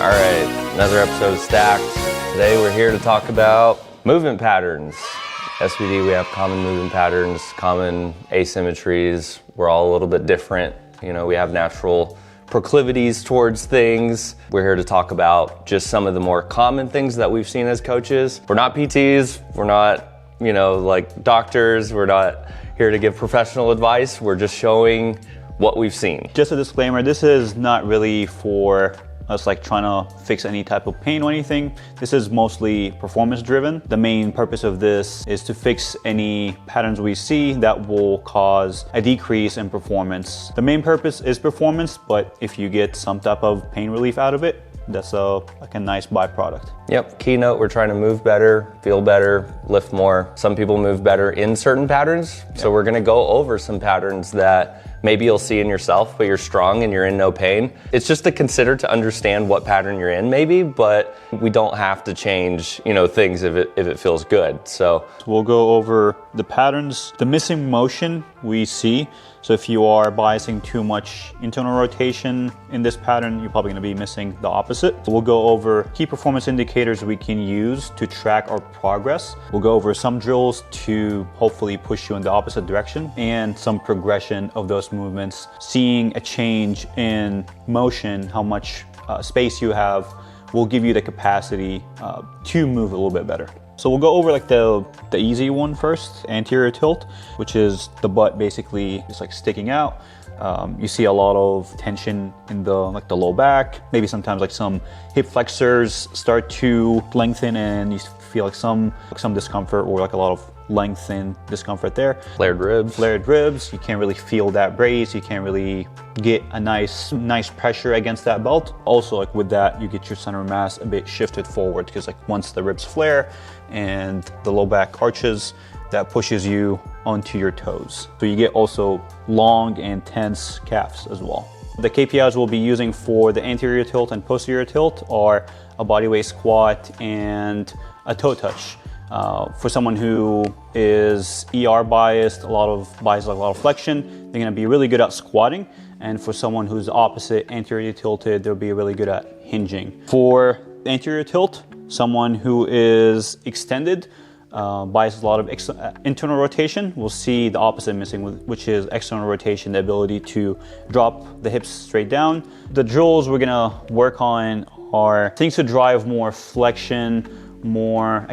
All right, another episode of Stacked. Today we're here to talk about movement patterns. SBD, we have common movement patterns, common asymmetries. We're all a little bit different. You know, we have natural proclivities towards things. We're here to talk about just some of the more common things that we've seen as coaches. We're not PTs, we're not, you know, like doctors. We're not here to give professional advice. We're just showing what we've seen. Just a disclaimer, this is not really for us like trying to fix any type of pain or anything. This is mostly performance driven. The main purpose of this is to fix any patterns we see that will cause a decrease in performance. The main purpose is performance, but if you get some type of pain relief out of it, that's a nice byproduct. Yep, keynote, we're trying to move better, feel better, lift more. Some people move better in certain patterns. So we're gonna go over some patterns that maybe you'll see in yourself, but you're strong and you're in no pain. It's just to consider to understand what pattern you're in maybe, but we don't have to change, you know, things if it feels good. So we'll go over the patterns, the missing motion we see. So if you are biasing too much internal rotation in this pattern, you're probably gonna be missing the opposite. We'll go over key performance indicators we can use to track our progress. We'll go over some drills to hopefully push you in the opposite direction and some progression of those movements. Seeing a change in motion, how much space you have, will give you the capacity to move a little bit better. So we'll go over like the easy one first, anterior tilt, which is the butt basically just like sticking out. You see a lot of tension in the low back. Maybe sometimes like some hip flexors start to lengthen and you feel like some discomfort or like a lot of length and discomfort there. Flared ribs. Flared ribs. You can't really feel that brace. You can't really get a nice pressure against that belt. Also, like with that, you get your center of mass a bit shifted forward because like once the ribs flare and the low back arches, that pushes you onto your toes. So you get also long and tense calves as well. The KPIs we'll be using for the anterior tilt and posterior tilt are a bodyweight squat and a toe touch. For someone who is ER biased, a lot of flexion, they're gonna be really good at squatting. And for someone who's opposite, anterior tilted, they'll be really good at hinging. For the anterior tilt, someone who is extended, biases a lot of internal rotation, we'll see the opposite missing, which is external rotation, the ability to drop the hips straight down. The drills we're gonna work on are things to drive more flexion, more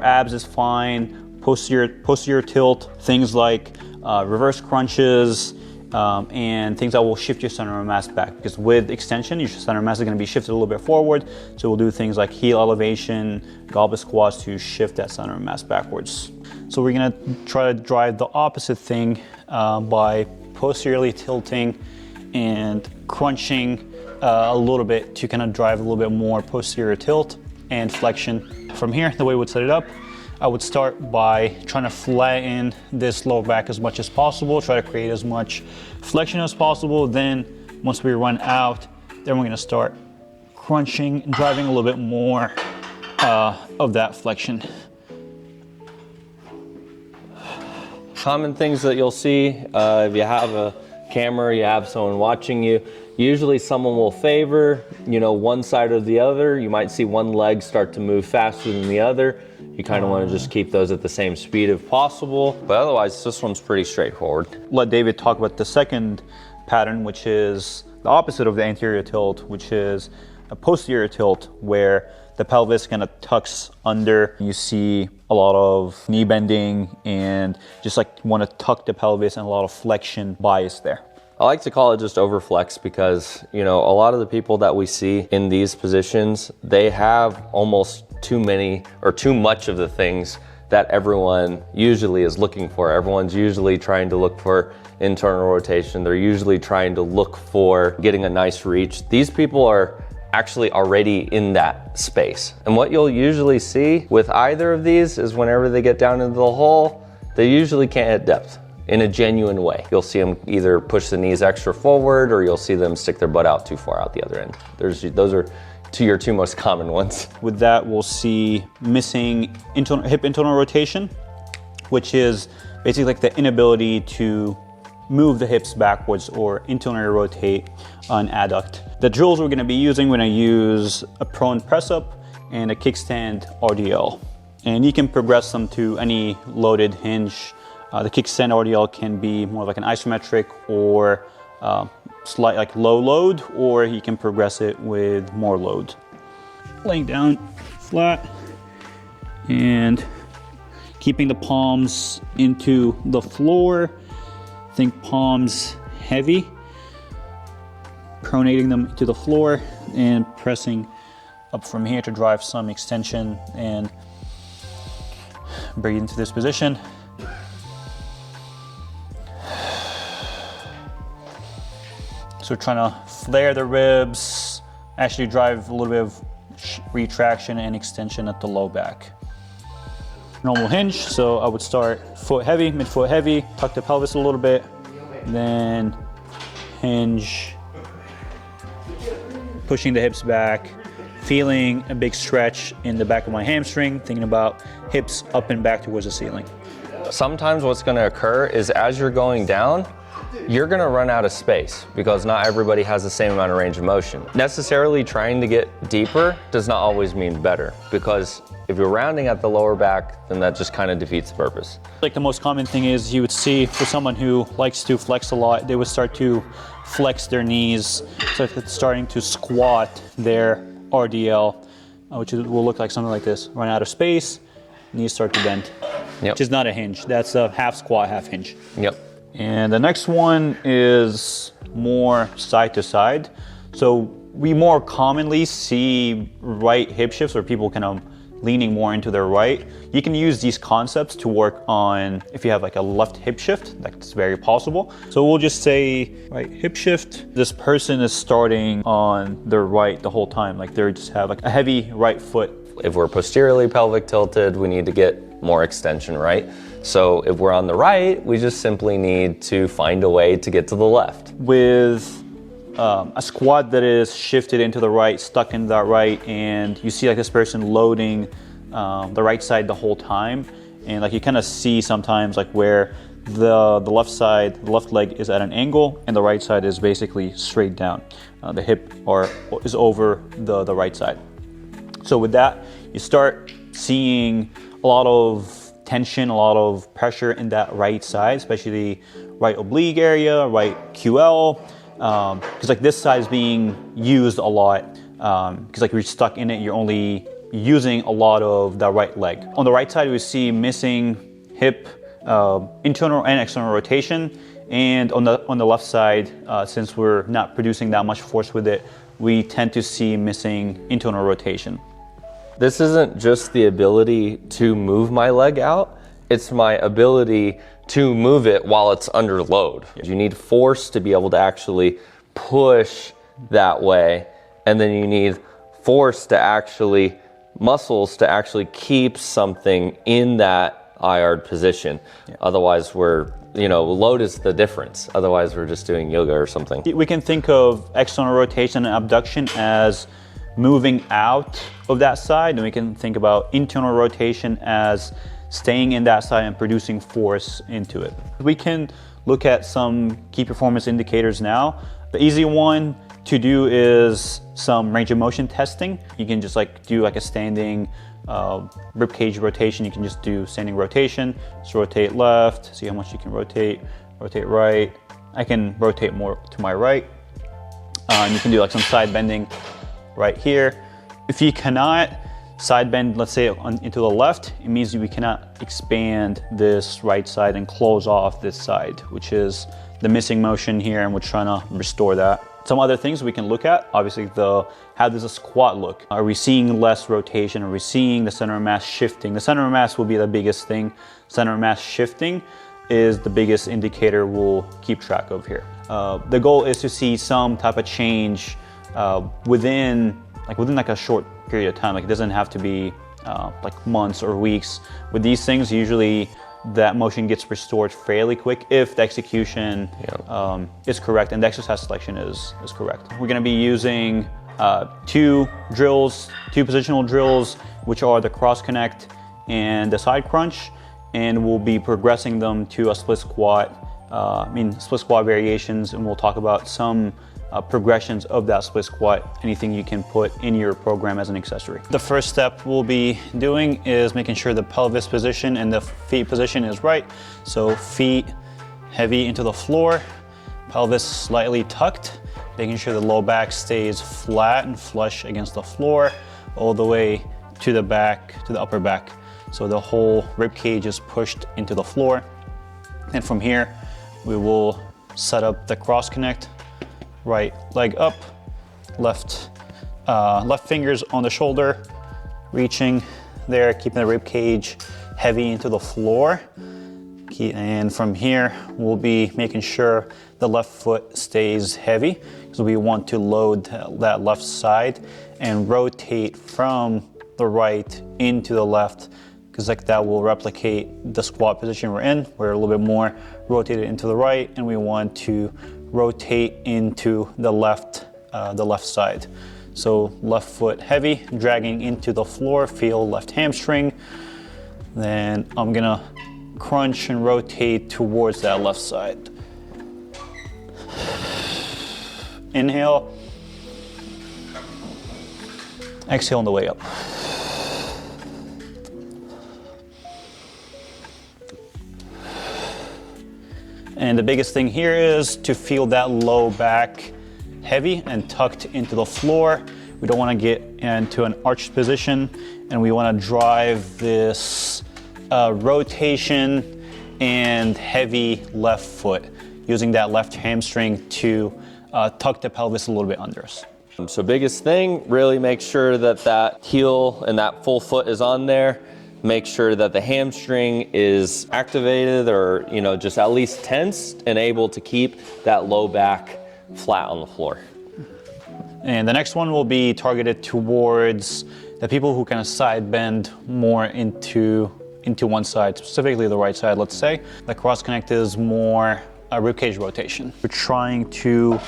abs is fine, posterior tilt, things like reverse crunches, and things that will shift your center of mass back, because with extension, your center of mass is going to be shifted a little bit forward. So we'll do things like heel elevation, goblet squats to shift that center of mass backwards. So we're going to try to drive the opposite thing by posteriorly tilting and crunching a little bit to kind of drive a little bit more posterior tilt and flexion. From here, the way we would set it up, I would start by trying to flatten this lower back as much as possible, try to create as much flexion as possible. Then once we run out, then we're gonna start crunching and driving a little bit more of that flexion. Common things that you'll see if you have a camera, you have someone watching you, usually someone will favor, you know, one side or the other. You might see one leg start to move faster than the other. You kind of want to just keep those at the same speed if possible. But otherwise, this one's pretty straightforward. Let David talk about the second pattern, which is the opposite of the anterior tilt, which is a posterior tilt, where the pelvis kind of tucks under. You see a lot of knee bending and just like want to tuck the pelvis and a lot of flexion bias there. I like to call it just overflex because, you know, a lot of the people that we see in these positions, they have almost too many or too much of the things that everyone usually is looking for. Everyone's usually trying to look for internal rotation. They're usually trying to look for getting a nice reach. These people are actually already in that space. And what you'll usually see with either of these is whenever they get down into the hole, they usually can't hit depth in a genuine way. You'll see them either push the knees extra forward or you'll see them stick their butt out too far out the other end. Those are your two most common ones. With that, we'll see missing hip internal rotation, which is basically like the inability to move the hips backwards or internally rotate an adduct. The drills we're gonna be using, we're gonna use a prone press up and a kickstand RDL. And you can progress them to any loaded hinge. The kickstand RDL can be more like an isometric or slight like low load, or you can progress it with more load. Laying down flat and keeping the palms into the floor. Think palms heavy. Pronating them to the floor and pressing up from here to drive some extension and breathe into this position. So we're trying to flare the ribs, actually drive a little bit of retraction and extension at the low back. Normal hinge, so I would start foot heavy, mid-foot heavy, tuck the pelvis a little bit, then hinge, pushing the hips back, feeling a big stretch in the back of my hamstring, thinking about hips up and back towards the ceiling. Sometimes what's gonna occur is as you're going down, you're gonna run out of space because not everybody has the same amount of range of motion. Necessarily trying to get deeper does not always mean better, because if you're rounding at the lower back, then that just kind of defeats the purpose. Like the most common thing is you would see for someone who likes to flex a lot, they would start to flex their knees. So if it's starting to squat their RDL, which will look like something like this, run out of space, knees start to bend. Yep. Which is not a hinge, that's a half squat, half hinge. Yep. And the next one is more side to side. So we more commonly see right hip shifts where people kind of leaning more into their right. You can use these concepts to work on if you have like a left hip shift, that's very possible. So we'll just say right hip shift. This person is starting on their right the whole time, like they just have like a heavy right foot. If we're posteriorly pelvic tilted, we need to get more extension, right? So if we're on the right, we just simply need to find a way to get to the left. With a squat that is shifted into the right, stuck in that right, and you see like this person loading the right side the whole time, and like you kind of see sometimes like where the left side, the left leg is at an angle and the right side is basically straight down. The hip is over the right side. So with that, you start seeing a lot of tension, a lot of pressure in that right side, especially right oblique area, right QL, because like this side is being used a lot, because like you're stuck in it, you're only using a lot of the right leg. On the right side, we see missing hip, internal and external rotation, and on the left side, since we're not producing that much force with it, we tend to see missing internal rotation. This isn't just the ability to move my leg out, it's my ability to move it while it's under load. You need force to be able to actually push that way, and then you need force to actually, muscles to actually keep something in that IR position. Yeah. Otherwise load is the difference. Otherwise we're just doing yoga or something. We can think of external rotation and abduction as moving out of that side, and we can think about internal rotation as staying in that side and producing force into it. We can look at some key performance indicators now. The easy one to do is some range of motion testing. You can just like do like a standing ribcage rotation. You can just do standing rotation. Just rotate left, see how much you can rotate, rotate right. I can rotate more to my right. And you can do like some side bending right here. If you cannot side bend, let's say into the left, it means we cannot expand this right side and close off this side, which is the missing motion here, and we're trying to restore that. Some other things we can look at, obviously how does a squat look? Are we seeing less rotation? Are we seeing the center of mass shifting? The center of mass will be the biggest thing. Center of mass shifting is the biggest indicator we'll keep track of here. The goal is to see some type of change within a short period of time. Like it doesn't have to be like months or weeks. With these things, usually that motion gets restored fairly quick if the execution is correct and the exercise selection is correct. We're gonna be using two positional drills, which are the cross connect and the side crunch, and we'll be progressing them to a split squat split squat variations, and we'll talk about some progressions of that split squat, anything you can put in your program as an accessory. The first step we'll be doing is making sure the pelvis position and the feet position is right. So feet heavy into the floor, pelvis slightly tucked, making sure the low back stays flat and flush against the floor all the way to the back, to the upper back. So the whole rib cage is pushed into the floor. And from here, we will set up the cross connect. Right leg up, left fingers on the shoulder, reaching there, keeping the rib cage heavy into the floor. And from here, we'll be making sure the left foot stays heavy, because we want to load that left side and rotate from the right into the left, because like that will replicate the squat position we're in. We're a little bit more rotated into the right, and we want to rotate into the left side. So left foot heavy, dragging into the floor, feel left hamstring. Then I'm gonna crunch and rotate towards that left side. Inhale. Exhale on the way up. And the biggest thing here is to feel that low back heavy and tucked into the floor. We don't want to get into an arched position, and we want to drive this rotation and heavy left foot, using that left hamstring to tuck the pelvis a little bit under us. So biggest thing, really make sure that that heel and that full foot is on there. Make sure that the hamstring is activated, or just at least tensed and able to keep that low back flat on the floor. And the next one will be targeted towards the people who kind of side bend more into one side, specifically the right side, let's say. The cross connect is more a ribcage rotation. We're trying to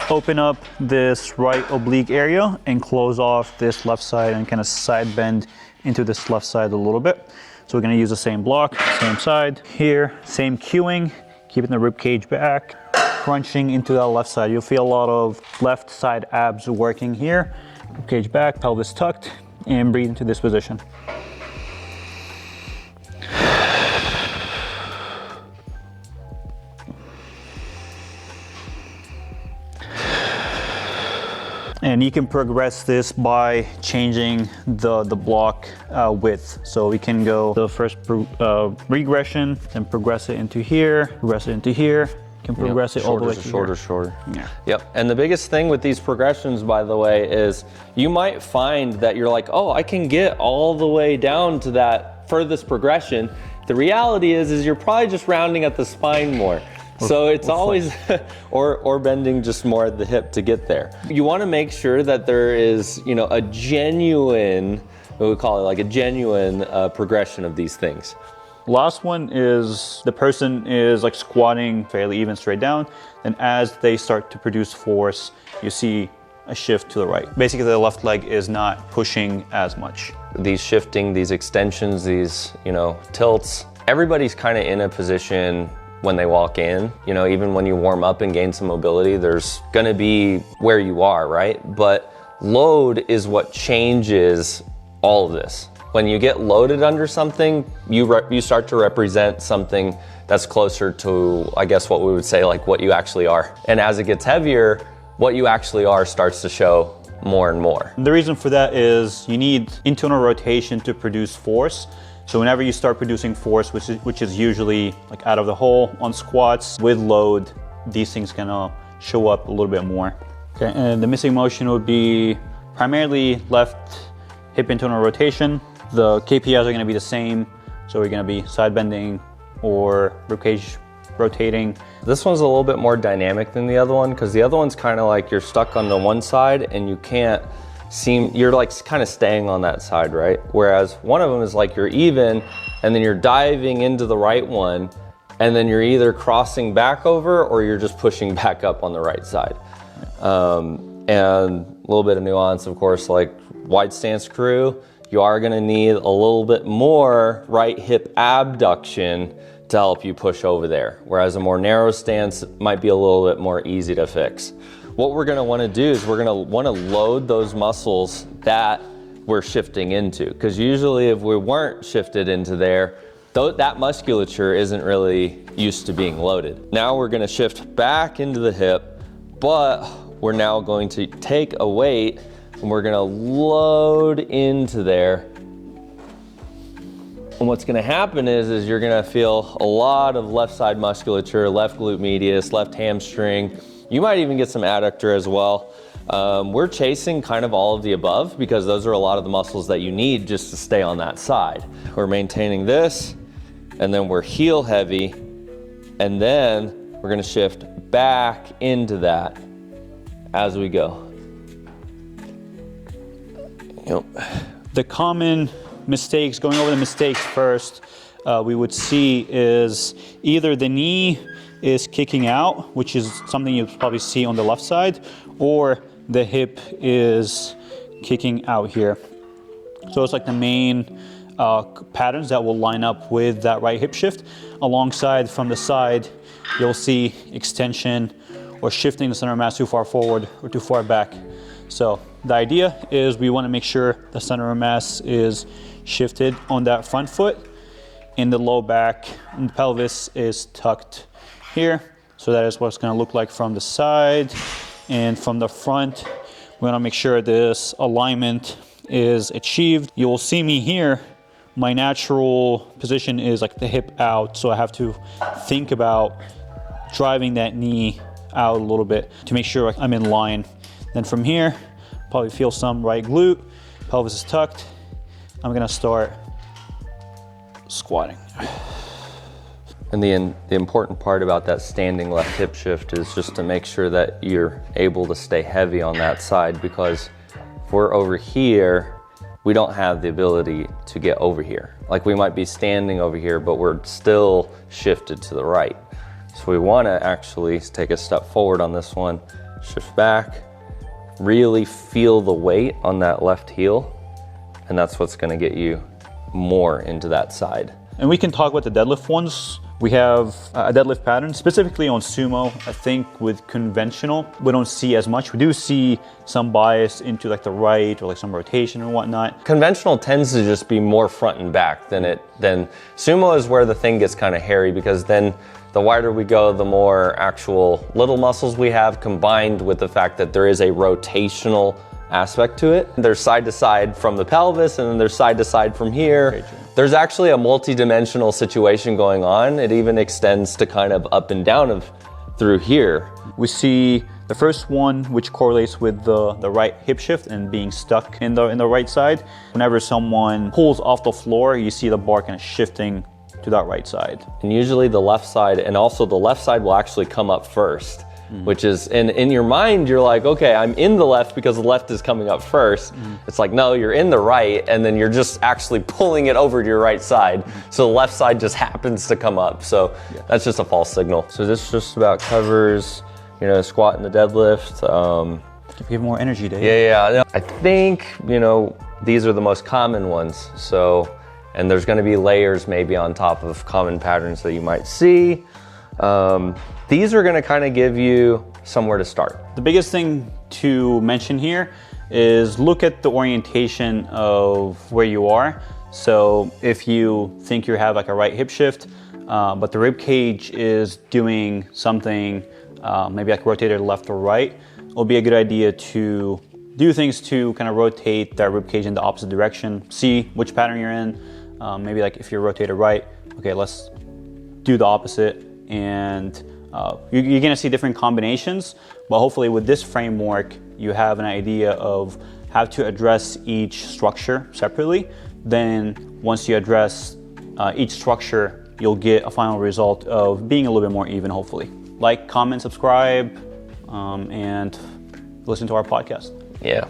open up this right oblique area and close off this left side and kind of side bend into this left side a little bit. So we're gonna use the same block, same side. Here, same cueing, keeping the rib cage back, crunching into that left side. You'll feel a lot of left side abs working here. Rib cage back, pelvis tucked, and breathe into this position. And you can progress this by changing the block width. So we can go the first regression, then progress it into here, progress it into here. You can progress it all the way to shorter. Yeah. Yep. And the biggest thing with these progressions, by the way, is you might find that you're like, oh, I can get all the way down to that furthest progression. The reality is you're probably just rounding at the spine more. So it's always, or bending just more at the hip to get there. You want to make sure that there is, a genuine, what we call it, like a genuine progression of these things. Last one is the person is like squatting fairly even straight down. And as they start to produce force, you see a shift to the right. Basically, the left leg is not pushing as much. These shifting, these extensions, these, tilts, everybody's kind of in a position when they walk in, even when you warm up and gain some mobility, there's gonna be where you are, right? But load is what changes all of this. When you get loaded under something, you start to represent something that's closer to, I guess, what we would say, like what you actually are. And as it gets heavier, what you actually are starts to show more and more. The reason for that is you need internal rotation to produce force. So whenever you start producing force, which is usually like out of the hole on squats with load, these things can show up a little bit more. Okay, and the missing motion would be primarily left hip internal rotation. The KPIs are going to be the same. So we're going to be side bending or ribcage rotating. This one's a little bit more dynamic than the other one, because the other one's kind of like you're stuck on the one side and you can't you're like kind of staying on that side, right? Whereas one of them is like you're even and then you're diving into the right one, and then you're either crossing back over or you're just pushing back up on the right side. And a little bit of nuance, of course, like wide stance crew, you are gonna need a little bit more right hip abduction to help you push over there. Whereas a more narrow stance might be a little bit more easy to fix. What we're gonna wanna do is we're gonna wanna load those muscles that we're shifting into. Because usually if we weren't shifted into there, that musculature isn't really used to being loaded. Now we're gonna shift back into the hip, but we're now going to take a weight and we're gonna load into there. And what's gonna happen is you're gonna feel a lot of left side musculature, left glute medius, left hamstring. You might even get some adductor as well. We're chasing kind of all of the above because those are a lot of the muscles that you need just to stay on that side. We're maintaining this, and then we're heel heavy, and then we're gonna shift back into that as we go. Yep. The common mistakes, going over the mistakes first, we would see is either the knee is kicking out, which is something you'll probably see on the left side, or the hip is kicking out here. So it's like the main patterns that will line up with that right hip shift. Alongside from the side, you'll see extension or shifting the center of mass too far forward or too far back. So the idea is we want to make sure the center of mass is shifted on that front foot, and the low back and the pelvis is tucked here. So that is what it's going to look like from the side. And from the front, we want to make sure this alignment is achieved. You will see me here. My natural position is like the hip out, so I have to think about driving that knee out a little bit to make sure I'm in line. Then from here, probably feel some right glute, pelvis is tucked. I'm gonna start squatting. And the important part about that standing left hip shift is just to make sure that you're able to stay heavy on that side, because if we're over here, we don't have the ability to get over here. Like we might be standing over here, but we're still shifted to the right. So we wanna actually take a step forward on this one, shift back, really feel the weight on that left heel, and that's what's gonna get you more into that side. And we can talk about the deadlift ones. We have a deadlift pattern, specifically on sumo. I think with conventional, we don't see as much. We do see some bias into like the right or like some rotation and whatnot. Conventional tends to just be more front and back than sumo is where the thing gets kind of hairy, because then the wider we go, the more actual little muscles we have, combined with the fact that there is a rotational aspect to it. There's side to side from the pelvis, and then there's side to side from here. There's actually a multi-dimensional situation going on. It even extends to kind of up and down through here. We see the first one, which correlates with the right hip shift and being stuck in the right side. Whenever someone pulls off the floor, you see the bar kind of shifting to that right side. And usually the left side, and also the left side will actually come up first. Which is, and in your mind, you're like, okay, I'm in the left because the left is coming up first. It's like, no, you're in the right, and then you're just actually pulling it over to your right side. So the left side just happens to come up. So that's just a false signal. So this just about covers, squat and the deadlift. Give more energy, Dave. Yeah. I think, these are the most common ones. So, and there's gonna be layers maybe on top of common patterns that you might see. These are gonna kind of give you somewhere to start. The biggest thing to mention here is look at the orientation of where you are. So if you think you have like a right hip shift, but the rib cage is doing something, maybe like rotated left or right, it'll be a good idea to do things to kind of rotate that rib cage in the opposite direction. See which pattern you're in. Maybe like if you're rotated right, okay, let's do the opposite. And you're gonna see different combinations, but hopefully with this framework, you have an idea of how to address each structure separately. Then once you address each structure, you'll get a final result of being a little bit more even, hopefully. Like, comment, subscribe, and listen to our podcast. Yeah.